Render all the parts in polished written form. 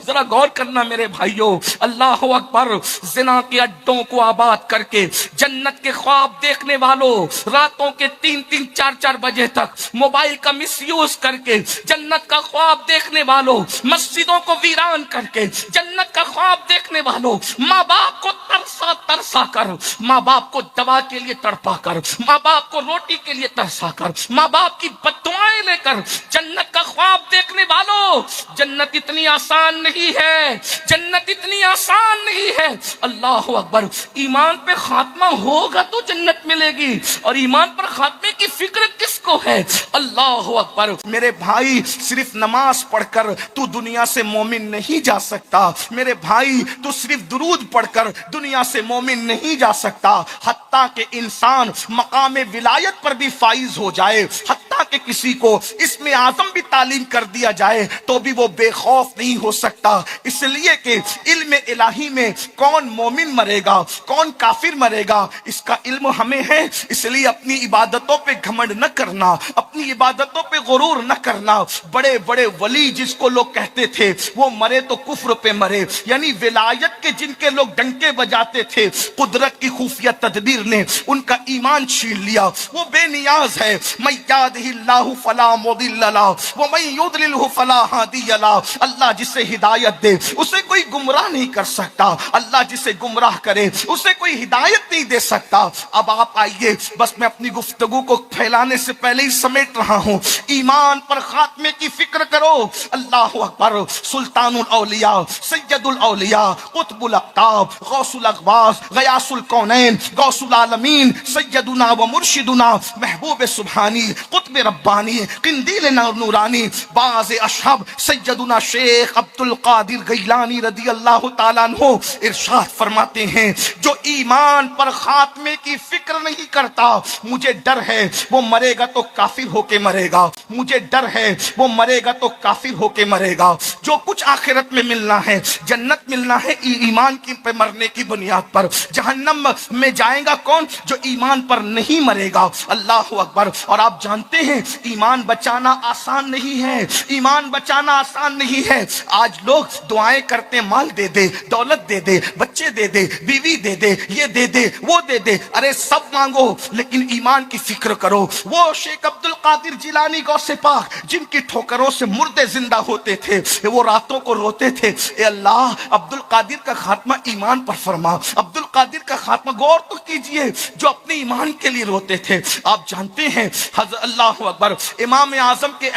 ذرا غور کرنا میرے بھائیوں، اللہ اکبر، زنا کے اڈوں کو آباد کر کے جنت کے خواب دیکھنے والوں، راتوں کے 3-4 بجے تک موبائل کا مس یوز کر کے جنت کا خواب دیکھنے والوں، مسجدوں کو ویران کر کے جنت کا خواب دیکھنے والوں، ماں باپ کو ترسا کر، ماں باپ کو دوا کے لیے تڑپا کر، ماں باپ کو روٹی کے لیے ترسا کر، ماں باپ کی بددعائیں لے کر جنت کا خواب دیکھنے والوں، جنت اتنی آسان نہیں ہے، جنت اتنی آسان نہیں ہے۔ اللہ اکبر، ایمان پہ خاتمہ ہوگا تو جنت ملے گی، اور ایمان پر خاتمے کی فکر کس کو ہے؟ اللہ اکبر۔ میرے بھائی، صرف نماز پڑھ کر تو دنیا سے مومن نہیں جا سکتا، میرے بھائی تو صرف درود پڑھ کر دنیا سے مومن نہیں جا سکتا، حتیٰ کہ انسان مقام ولایت پر بھی فائز ہو جائے، حتیٰ کہ کسی کو اسم اعظم بھی تعلیم کر دیا جائے تو بھی وہ بے خوف نہیں ہو سکتا، اس لیے کہ علم الہی میں کون مومن مرے گا کون کافر مرے گا اس کا علم ہمیں ہے۔ اس لیے اپنی عبادتوں پہ گھمنڈ نہ کرنا، اپنی عبادتوں پہ غرور نہ کرنا۔ بڑے بڑے ولی جس کو لوگ کہتے تھے وہ مرے تو کفر پہ مرے، یعنی ولایت کے جن کے لوگ ڈنکے بجاتے تھے، قدرت کی خفیہ تدبیر نے ان کا ایمان چھین لیا، وہ بے نیاز ہے۔ من یہدہ اللہ فلا مضل لہ ومن یضللہ فلا ہادی لہ۔ اللہ جسے ہدایت دے اسے کوئی گمراہ نہیں کر سکتا، اللہ جسے گمراہ کرے اسے کوئی ہدایت نہیں دے سکتا۔ اب آپ آئیے، بس میں اپنی گفتگو کو پھیلانے سے پہلے ہی سمیٹ رہا ہوں، ایمان پر خاتمے کی فکر کرو۔ اللہ اکبر، سلطان الاولیاء، سید الاولیاء، قطب الاقطاب، غوث الاغواث، غیاث الکونین، غوث العالمین، سیدنا و مرشدنا، محبوب سبحانی، قطب ربانی، قندیل نورانی، باز اشہب سیدنا شیخ عبد القادر گیلانی رضی اللہ تعالیٰ عنہ ارشاد فرماتے ہیں، جو ایمان پر خاتمے کی فکر نہیں کرتا، مجھے ڈر ہے وہ مرے گا تو کافر ہو کے مرے گا، مجھے ڈر ہے وہ مرے گا تو کافر ہو کے مرے گا۔ جو کچھ آخرت میں ملنا ہے، جنت ملنا ہے ایمان کی پہ مرنے کی بنیاد پر، جہنم میں جائے گا کون؟ جو ایمان پر نہیں مرے گا۔ اللہ اکبر۔ اور آپ جانتے ہیں ایمان بچانا آسان نہیں ہے، ایمان بچانا آسان نہیں ہے۔ آج لوگ دعائیں کرتے، مال دے دے، دولت دے دے، بچے دے دے، بیوی دے دے، یہ دے دے، وہ دے دے، ارے سب مانگو لیکن ایمان کی فکر کرو۔ وہ شیخ عبد القادر جیلانی غوث پاک جن کی ٹھوکروں سے مردے زندہ ہوتے تھے، وہ راتوں کو روتے تھے، اے اللہ عبد القادر کا خاتمہ ایمان پر فرما، عبد القادر کا خاتمہ۔ غور تو کیجئے، جو اپنے ایمان کے لیے روتے تھے۔ آپ جانتے ہیں حضرت، اللہ اکبر، امام اعظم کے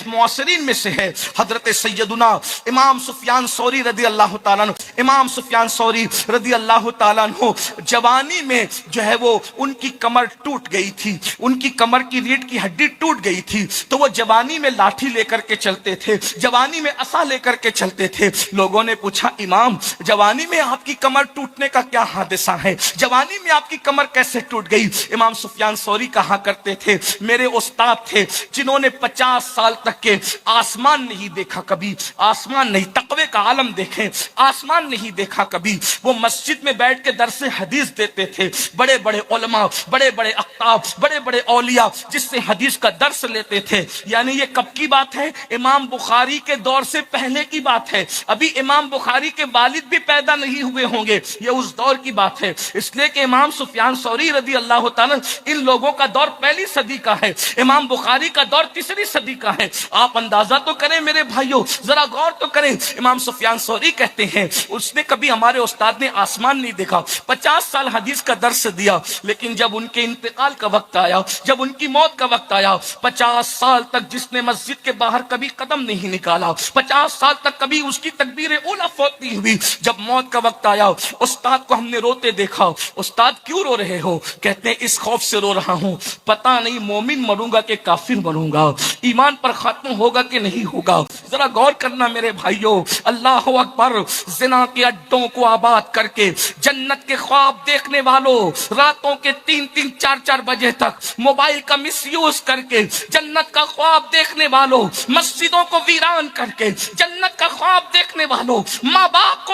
معاصرین میں سے ہے حضرت سیدنا امام سفیان ثوری رضی اللہ تعالیٰ عنہ۔ امام سفیان ثوری رضی اللہ تعالیٰ عنہ جوانی میں جو ہے وہ ان کی کمر ٹوٹ گئی تھی، ان کی کمر کی ریڑھ کی ہڈی ٹوٹ گئی تھی، تو وہ جوانی میں لاٹھی لے کر کے چلتے تھے، جوانی میں عصا لے کر کے چلتے تھے۔ لوگوں نے پوچھا، امام جوانی میں آپ کی کمر ٹوٹنے کا کیا حادثہ ہے، جوانی میں آپ کی کمر کیسے ٹوٹ گئی؟ امام سفیان ثوری کہا کرتے تھے، میرے استاد تھے جنہوں نے 50 سال تک کے آسمان نہیں دیکھا کبھی، آسمان نہیں، تقوی کا عالم دیکھیں، آسمان نہیں دیکھا کبھی۔ وہ مسجد میں بیٹھ کے درس حدیث دیتے تھے، بڑے بڑے علماء، بڑے بڑے اقطاب، بڑے بڑے اولیاء جس سے حدیث کا درس لیتے تھے۔ یعنی یہ کب کی بات ہے؟ امام بخاری کے دور سے پہلے کی بات ہے، ابھی امام بخاری کے والد بھی پیدا نہیں ہوئے ہوں گے، یہ اس دور کی بات ہے۔ اس لیے کہ امام سفیان ثوری رضی اللہ تعالیٰ، ان لوگوں کا دور پہلی صدی کا ہے، امام بخاری کا دور تیسری صدی کا ہے۔ آپ اندازہ تو کریں میرے بھائیوں، ذرا غور تو کریں۔ امام سفیان ثوری کہتے ہیں اس نے کبھی، ہمارے استاد نے آسمان نہیں دیکھا، 50 سال حدیث کا درس دیا، لیکن جب ان کے انتقال کا وقت آیا، جب ان کی موت کا وقت آیا، 50 سال تک جس نے مسجد کے باہر کبھی قدم نہیں نکالا، 50 سال تک کبھی اس کی تکبیر اولیٰ فوت نہیں ہوئی، جب موت کا وقت آیا استاد کو ہم نے روتے دیکھا۔ استاد کیوں رو رہے ہو؟ کہتے ہیں اس خوف سے رو رہا ہوں، پتہ نہیں مومن مروں گا کہ کافر مروں گا، ایمان پر ختم ہوگا کہ نہیں ہوگا۔ ذرا غور کرنا میرے بھائیوں، اللہ اکبر، زنا کے اڈوں کو آباد کر کے جنت کے خواب دیکھنے والوں، راتوں کے 3-4 بجے تک موبائل کا مس یوز کر کے جنت کا خواب دیکھنے والوں، مسجدوں کو ویران کر کے جنت کا خواب دیکھنے والوں، ماں باپ کو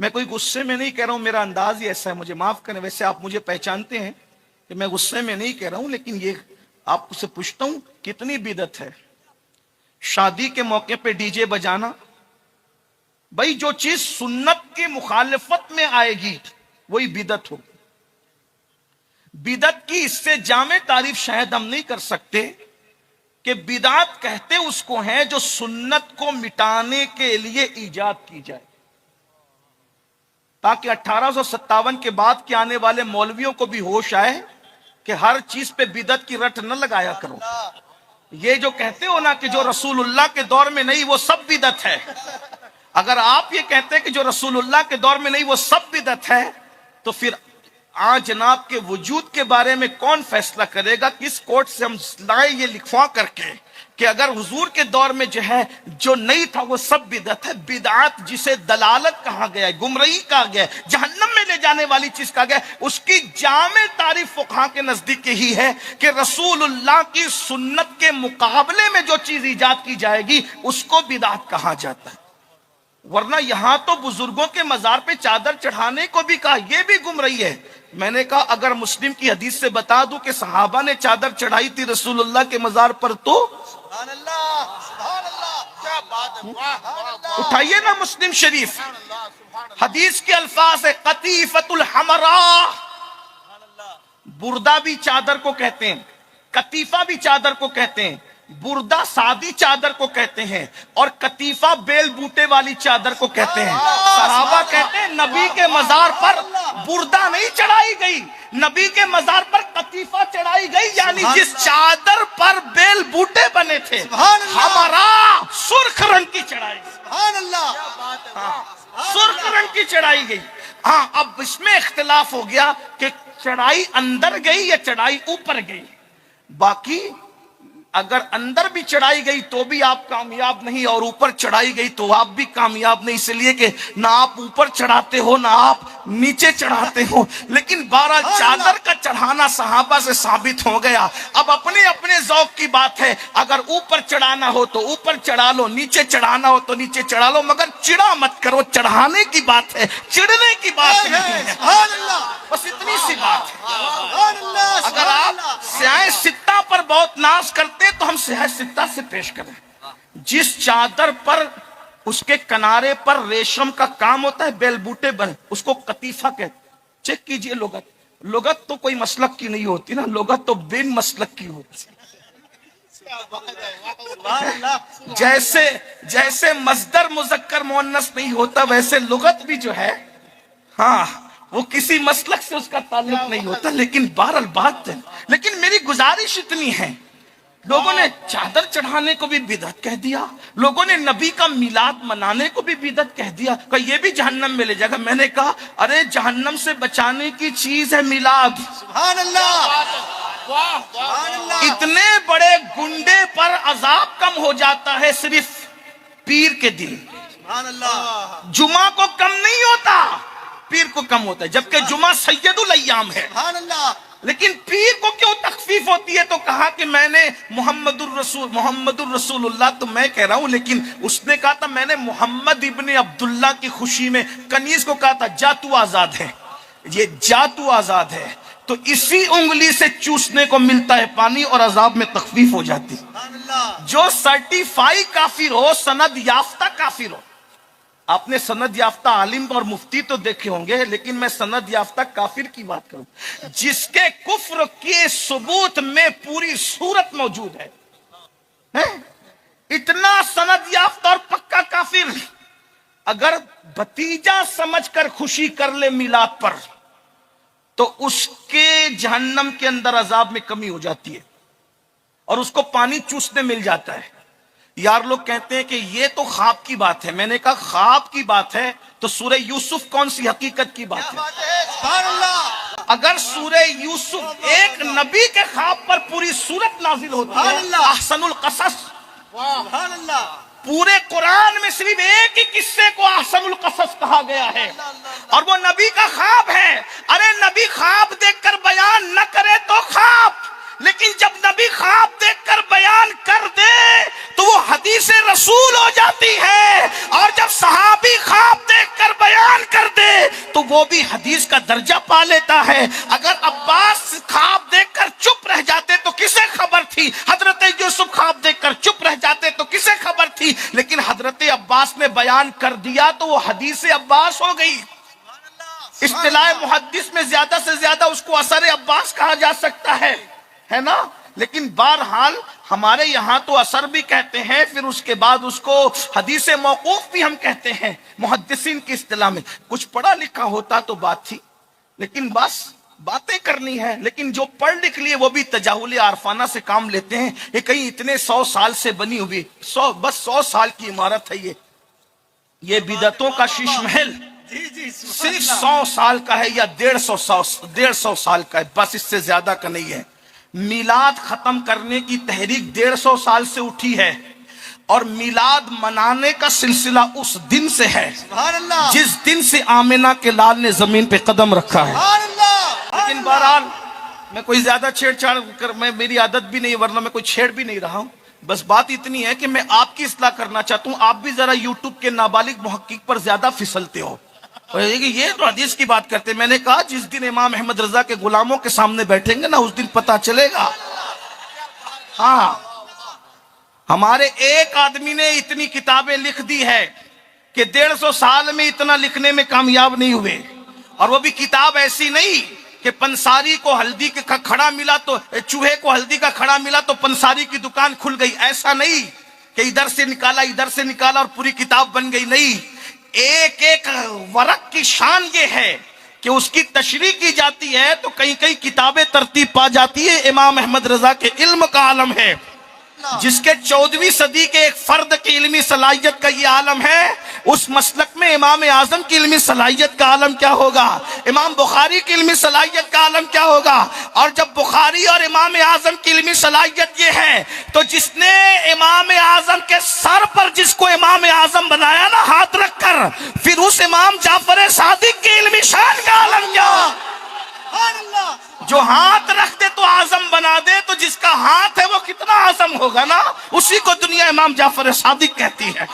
میں کوئی غصے میں نہیں کہہ رہا ہوں، میرا انداز ہی ایسا ہے، مجھے معاف کریں، ویسے آپ مجھے پہچانتے ہیں کہ میں غصے میں نہیں کہہ رہا ہوں، لیکن یہ آپ سے پوچھتا ہوں کتنی بدعت ہے شادی کے موقع پہ ڈی جے بجانا؟ بھائی جو چیز سنت کی مخالفت میں آئے گی وہی بدعت ہوگی۔ بدعت کی اس سے جامع تعریف شاید ہم نہیں کر سکتے کہ بدعت کہتے اس کو ہیں جو سنت کو مٹانے کے لیے ایجاد کی جائے، تاکہ 1857 کے بعد کے آنے والے مولویوں کو بھی ہوش آئے کہ ہر چیز پہ بدعت کی رٹ نہ لگایا کرو۔ یہ جو کہتے ہو نا کہ جو رسول اللہ کے دور میں نہیں وہ سب بدعت ہے، اگر آپ یہ کہتے ہیں کہ جو رسول اللہ کے دور میں نہیں وہ سب بدعت ہے، تو پھر آج جناب کے وجود کے بارے میں کون فیصلہ کرے گا؟ کس کورٹ سے ہم لائیں یہ لکھوا کر کے کہ اگر حضور کے دور میں جو ہے جو نہیں تھا وہ سب بدعت ہے؟ بدعت جسے دلالت کہا گیا ہے، گمراہی کہا گیا ہے، جہنم میں لے جانے والی چیز کہا گیا ہے، اس کی جامع تعریف فقہا کے نزدیک یہی ہے کہ رسول اللہ کی سنت کے مقابلے میں جو چیز ایجاد کی جائے گی اس کو بدعت کہا جاتا ہے۔ ورنہ یہاں تو بزرگوں کے مزار پہ چادر چڑھانے کو بھی کہا، یہ بھی گمراہی ہے۔ میں نے کہا اگر مسلم کی حدیث سے بتا دوں کہ صحابہ نے چادر چڑھائی تھی رسول اللہ کے مزار پر تو سبحان اللہ، سبحان اللہ، کیا بات ہے، واہ واہ واہ، اٹھائیے نا مسلم شریف، سبحان اللہ، سبحان اللہ، حدیث کے الفاظ ہے قطیفۃ الحمراء، سبحان اللہ، بردہ بھی چادر کو کہتے ہیں، قطیفہ بھی چادر کو کہتے ہیں، بردہ سادی چادر کو کہتے ہیں، اور قطیفہ بیل بوٹے والی چادر کو کہتے ہیں۔ صحابہ کہتے ہیں نبی کے مزار پر بردہ نہیں چڑھائی گئی، نبی کے مزار پر قطیفہ چڑھائی گئی، یعنی جس چادر پر بیل بوٹے بنے تھے سبحان اللہ، ہمارا سرخ رنگ کی چڑھائی، سبحان اللہ، کیا بات ہے، واہ، سرخ رنگ کی چڑھائی گئی۔ ہاں اب اس میں اختلاف ہو گیا کہ چڑھائی اندر گئی یا چڑھائی اوپر گئی۔ باقی اگر اندر بھی چڑھائی گئی تو بھی آپ کامیاب نہیں، اور اوپر چڑھائی گئی تو آپ بھی کامیاب نہیں، اس لیے کہ نہ آپ اوپر چڑھاتے ہو نہ آپ نیچے چڑھاتے ہو۔ لیکن بہرحال چادر کا چڑھانا صحابہ سے ثابت ہو گیا۔ اب اپنے اپنے ذوق کی بات ہے، اگر اوپر چڑھانا ہو تو اوپر چڑھا لو، نیچے چڑھانا ہو تو نیچے چڑھا لو، مگر چڑھا مت کرو، چڑھانے کی بات ہے، چڑھنے کی بات نہیں ہے۔ سبحان اللہ، بس اتنی سی بات ہے۔ سبحان اللہ، اگر سبحان آپ اللہ، سیاہ ستہ پر بہت ناز کرتے تو ہم سیاہ ستہ سے پیش کریں۔ جس چادر پر اس کے کنارے پر ریشم کا کام ہوتا ہے، بیل بوٹے بنے، اس کو قطیفہ کہتے۔ چیک کیجئے لغت، لغت تو کوئی مسلک کی نہیں ہوتی نا، لغت تو بن مسلک کی ہوتی۔ کیا بات ہے، واہ، سبحان اللہ، جیسے مصدر مذکر مؤنث نہیں ہوتا، ویسے لغت بھی جو ہے ہاں وہ کسی مسلک سے اس کا تعلق نہیں ہوتا۔ لیکن بہرحال بات ہے، لیکن میری گزارش اتنی ہے، لوگوں نے چادر چڑھانے کو بھی بدعت کہہ دیا، لوگوں نے نبی کا میلاد منانے کو بھی بدعت کہہ دیا، کہ یہ بھی جہنم میں لے جائے گا۔ میں نے کہا ارے جہنم سے بچانے کی چیز ہے میلاد۔ سبحان اللہ، سبحان اللہ، اتنے بڑے گنڈے پر عذاب کم ہو جاتا ہے صرف پیر کے دن، سبحان اللہ، جمعہ کو کم نہیں ہوتا، پیر کو کم ہوتا ہے، جبکہ جمعہ سید الایام ہے۔ سبحان اللہ، لیکن پیر کو کیوں تخفیف ہوتی ہے؟ تو کہا کہ میں نے محمد الرسول اللہ تو میں کہہ رہا ہوں، لیکن اس نے کہا تھا میں نے محمد ابن عبداللہ کی خوشی میں کنیز کو کہا تھا جا تو آزاد ہے، یہ جا تو آزاد ہے، تو اسی انگلی سے چوسنے کو ملتا ہے پانی اور عذاب میں تخفیف ہو جاتی۔ سبحان اللہ، جو سرٹیفائی کافر ہو، سند یافتہ کافر ہو، آپ نے سند یافتہ عالم اور مفتی تو دیکھے ہوں گے، لیکن میں سند یافتہ کافر کی بات کروں، جس کے کفر کے ثبوت میں پوری صورت موجود ہے، اتنا سند یافتہ اور پکا کافر اگر بھتیجا سمجھ کر خوشی کر لے میلاد پر تو اس کے جہنم کے اندر عذاب میں کمی ہو جاتی ہے اور اس کو پانی چوسنے مل جاتا ہے۔ یار لوگ کہتے ہیں کہ یہ تو خواب کی بات ہے، میں نے کہا خواب کی بات ہے تو سورہ یوسف کون سی حقیقت کی بات ہے؟ سبحان اللہ، اگر سورہ یوسف ایک نبی کے خواب پر پوری سورت نازل ہوتی ہے، احسن القصص، سبحان اللہ، پورے قرآن میں صرف ایک ہی قصے کو احسن القصص کہا گیا ہے اور وہ نبی کا خواب ہے۔ ارے نبی خواب دیکھ کر بیان نہ کرے تو خواب، لیکن جب نبی خواب دیکھ کر بیان کر دے تو وہ حدیث رسول ہو جاتی ہے، اور جب صحابی خواب دیکھ کر بیان کر دے تو وہ بھی حدیث کا درجہ پا لیتا ہے. اگر عباس خواب دیکھ کر چپ رہ جاتے تو کسے خبر تھی؟ حضرت یوسف خواب دیکھ کر چپ رہ جاتے تو کسے خبر تھی؟ لیکن حضرت عباس نے بیان کر دیا تو وہ حدیث عباس ہو گئی. اصطلاح محدث میں زیادہ سے زیادہ اس کو اثر عباس کہا جا سکتا ہے نا. لیکن بہرحال ہمارے یہاں تو اثر بھی کہتے ہیں, پھر اس کے بعد اس کو حدیث موقوف بھی ہم کہتے ہیں محدثین کی اصطلاح میں. کچھ پڑھا لکھا ہوتا تو بات تھی, لیکن بس باتیں کرنی ہے. لیکن جو پڑھ لکھ لیے وہ بھی تجاہل عارفانہ سے کام لیتے ہیں. یہ کہیں اتنے 100 سال سے بنی ہوئی, بس 100 سال کی عمارت ہے یہ بدعتوں کا شیش محل صرف 100 سال کا ہے یا 150 سال کا ہے, بس اس سے زیادہ کا نہیں ہے. میلاد ختم کرنے کی تحریک 150 سال سے اٹھی ہے, اور میلاد منانے کا سلسلہ اس دن سے ہے جس دن سے آمنہ کے لال نے زمین پہ قدم رکھا ہے. لیکن بہرحال میں کوئی زیادہ چھیڑ چھاڑ کر, میری عادت بھی نہیں, ورنہ میں کوئی چھیڑ بھی نہیں رہا ہوں. بس بات اتنی ہے کہ میں آپ کی اصلاح کرنا چاہتا ہوں. آپ بھی ذرا یوٹیوب کے نابالغ محقق پر زیادہ پھسلتے ہو. یہ تو حدیث کی بات کرتے. میں نے کہا جس دن امام احمد رضا کے غلاموں کے سامنے بیٹھیں گے نا, اس دن پتا چلے گا. ہاں, ہمارے ایک آدمی نے اتنی کتابیں لکھ دی ہے کہ 150 سال میں اتنا لکھنے میں کامیاب نہیں ہوئے. اور وہ بھی کتاب ایسی نہیں کہ پنساری کو ہلدی کا کھڑا ملا تو چوہے کو ہلدی کا کھڑا ملا تو پنساری کی دکان کھل گئی. ایسا نہیں کہ ادھر سے نکالا اور پوری کتاب بن گئی. نہیں, ایک ایک ورق کی شان یہ ہے کہ اس کی تشریح کی جاتی ہے تو کئی کتابیں ترتیب پا جاتی ہے. امام احمد رضا کے علم کا عالم ہے, جس کے 14ویں صدی کے ایک فرد کی علمی صلاحیت کا یہ عالم ہے. اس مسلک میں امام اعظم کی علمی صلاحیت کا عالم کیا ہوگا, امام بخاری کی علمی صلاحیت کا عالم کیا ہوگا. اور جب بخاری اور امام اعظم کی علمی صلاحیت یہ ہے تو جس نے امام اعظم کے سر پر جس کو امام اعظم بنایا نا ہاتھ رکھ کر, پھر اس امام جعفر صادق کی علمی شان کا عالم کیا. جو ہاتھ رکھ دے تو اعظم بنا دے, تو جس کا ہاتھ ہے وہ کتنا اعظم ہوگا نا. اسی کو دنیا امام جعفر صادق کہتی ہے.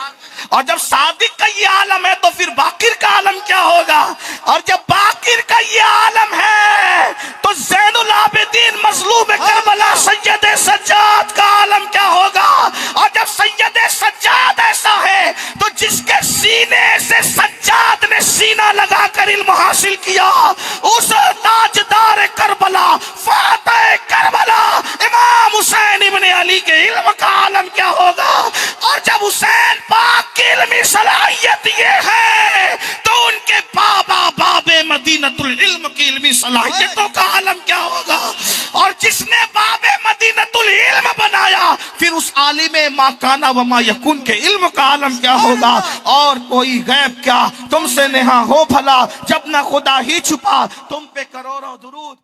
اور جب صادق کا یہ عالم ہے تو پھر باقر کا عالم کیا ہوگا. اور جب باقر کا یہ عالم ہے تو زین العابدین مظلوم کربلا سید سجاد کا عالم کیا ہوگا. اور جب سید سجاد ایسا ہے تو جس کے سینے سے سجاد نے سینہ لگا کر علم حاصل کیا, اس تاجدار کربلا فاتح کربلا امام حسین ابن علی کے علم کا عالم کیا ہوگا. اور جب حسین پاک کی علمی صلاحیت یہ ہے تو ان کے باب مدینۃ العلم کی علمی صلاحیتوں کا عالم کیا ہوگا. اور جس نے باب مدینۃ العلم بنایا پھر اس عالم ما کان و ما یکون کے علم کا عالم کیا ہوگا. اور کوئی غیب کیا, تم سے نہا ہو بھلا جب نہ خدا ہی چھپا, تم پہ کروڑوں درود.